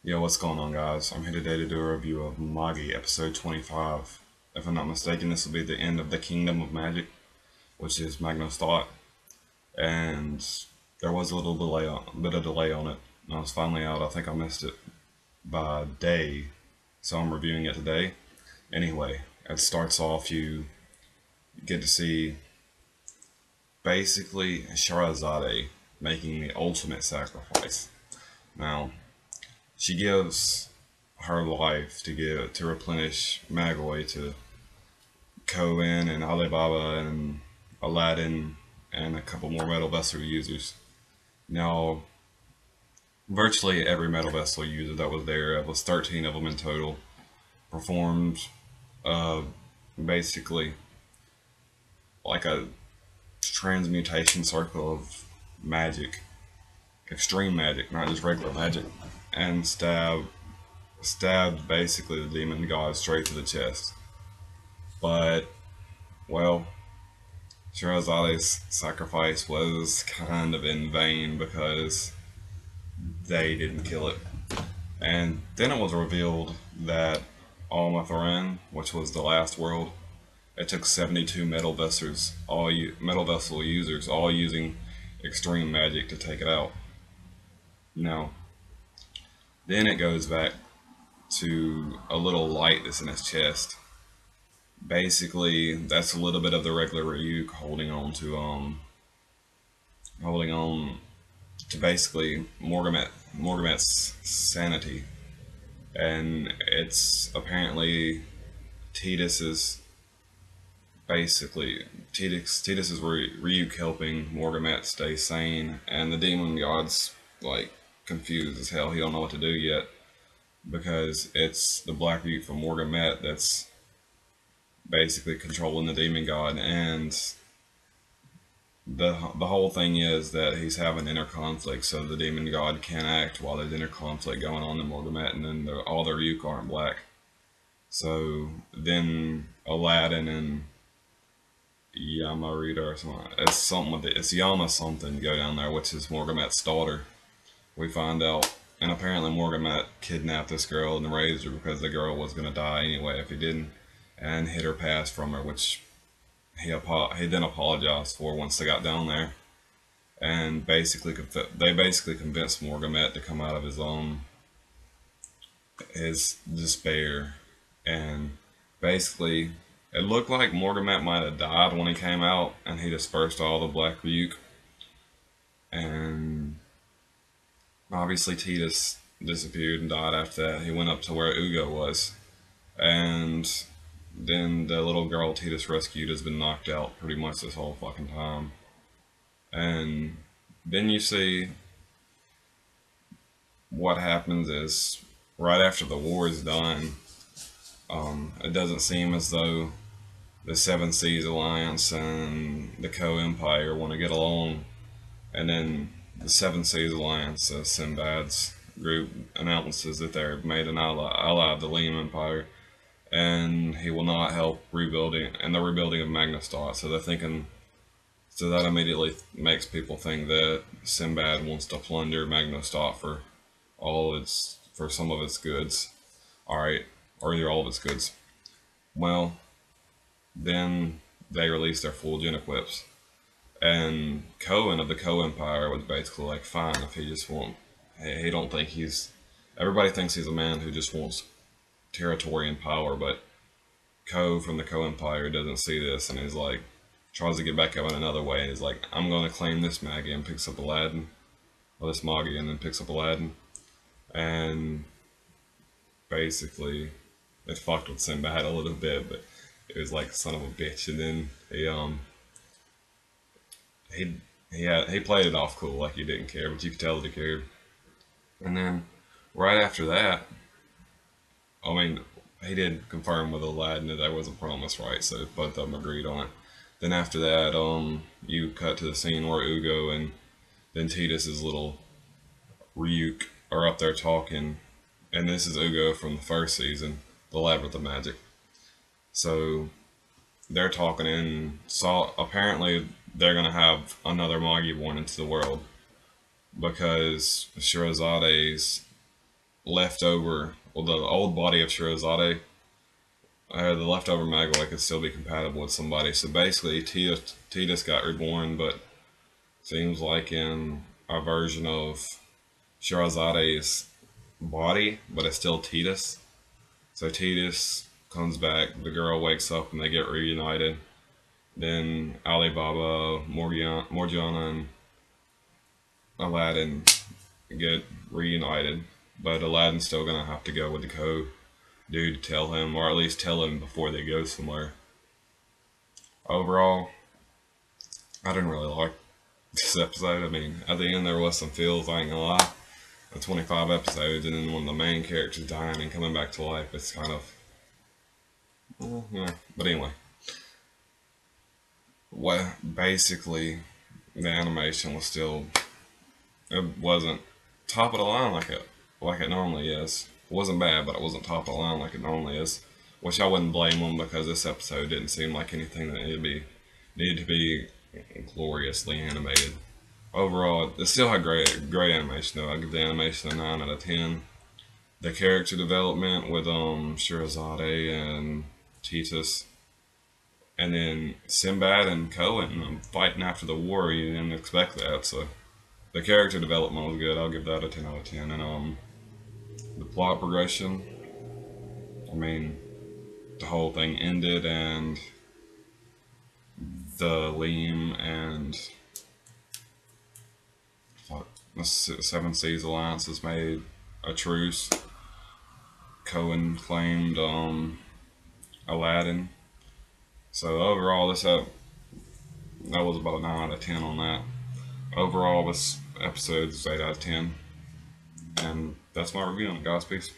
Yo, what's going on, guys? I'm here today to do a review of Magi, episode 25. If I'm not mistaken, this will be the end of the Kingdom of Magic, which is Magnus thought, and there was a little delay bit of delay on it. And I was finally out. I think I missed it by a day, so I'm reviewing it today. Anyway, it starts off. You get to see basically Shahrazade making the ultimate sacrifice. Now, she gives her life to replenish Magi to Cohen and Alibaba and Aladdin and a couple more metal vessel users. Now, virtually every metal vessel user that was there, it was 13 of them in total, performed uh, basically like a transmutation circle of magic, extreme magic, not just regular magic, and stabbed basically the demon god straight to the chest. But, well, Shirazade's sacrifice was kind of in vain because they didn't kill it. And then it was revealed that Almatharan, which was the last world, it took 72 metal vessel users, all using extreme magic to take it out. Now, then it goes back to a little light that's in his chest. Basically, that's a little bit of the regular Ryuk holding on to basically Morgamet's sanity, and it's apparently Titus's Titus's Ryuk helping Morgamet stay sane, and the demon god's like confused as hell. He don't know what to do yet because it's the Black Ryuk from Morgamet that's basically controlling the demon god, and the whole thing is that he's having inner conflict, so the demon god can't act while there's inner conflict going on in Morgamet, and then all their Ryuk aren't black. So then Aladdin and Yamarita or something, it's Yama something go down there, which is Morgamet's daughter. We find out, and apparently Morgamet kidnapped this girl and raised her because the girl was gonna die anyway if he didn't, and hid her past from her, which he then apologized for once they got down there, and they basically convinced Morgamet to come out of his despair, and basically it looked like Morgamet might have died when he came out, and he dispersed all the Black Ryuk, and obviously Titus disappeared and died after that. He went up to where Ugo was, and then the little girl Titus rescued has been knocked out pretty much this whole fucking time. And then you see what happens is right after the war is done, it doesn't seem as though the Seven Seas Alliance and the Co Empire want to get along. And then the Seven Seas Alliance, Sinbad's group, announces that they've made an ally of the Liam Empire, and he will not help rebuilding and the rebuilding of Magnustar. So they're thinking, so that immediately makes people think that Sinbad wants to plunder Magnustar for some of its goods. All right, or either all of its goods. Well, then they release their full gen equips, and Cohen of the Co Empire was basically like, fine, if he just won't. He don't think he's. Everybody thinks he's a man who just wants territory and power, but Ko from the Co Empire doesn't see this, and he's like, tries to get back up in another way, and he's like, I'm going to claim this Magi, and picks up Aladdin, or this Magi, and then picks up Aladdin, and basically it fucked with Sinbad a little bit, but it was like son of a bitch, and then he played it off cool, like he didn't care, but you could tell that he cared. And then right after that, I mean, he did confirm with Aladdin that there was a promise, right? So both of them agreed on it. Then after that, you cut to the scene where Ugo and then Titus's little Ryuk are up there talking, and this is Ugo from the first season, The Labyrinth of Magic. So they're talking, and so apparently they're gonna have another Magi born into the world because Shirazade's leftover, well, the old body of Shirazade, the leftover Magoi could still be compatible with somebody. So basically, Titus got reborn, but seems like in a version of Shirazade's body, but it's still Titus. So Titus comes back, the girl wakes up, and they get reunited. Then Alibaba, Morgiana, and Aladdin get reunited, but Aladdin's still gonna have to go with the code dude to tell him, or at least tell him before they go somewhere. Overall, I didn't really like this episode. I mean, at the end there was some feels, I ain't gonna lie. The 25 episodes, and then when the main character's dying and coming back to life, it's kind of, yeah. But anyway, well, basically, the animation was still, it wasn't top of the line like it normally is. It wasn't bad, but it wasn't top of the line like it normally is. Which I wouldn't blame them, because this episode didn't seem like anything that needed to be gloriously animated. Overall, it still had great animation though. I give the animation a 9 out of 10. The character development with Shirazade and Titus, and then Sinbad and Cohen fighting after the war. You didn't expect that, so the character development was good. I'll give that a 10 out of 10. And the plot progression, I mean, the whole thing ended, and the Liam and the Seven Seas Alliance has made a truce. Cohen claimed Aladdin. So overall, that was about a 9 out of 10 on that. Overall, this episode is 8 out of 10, and that's my review on it, guys. Peace.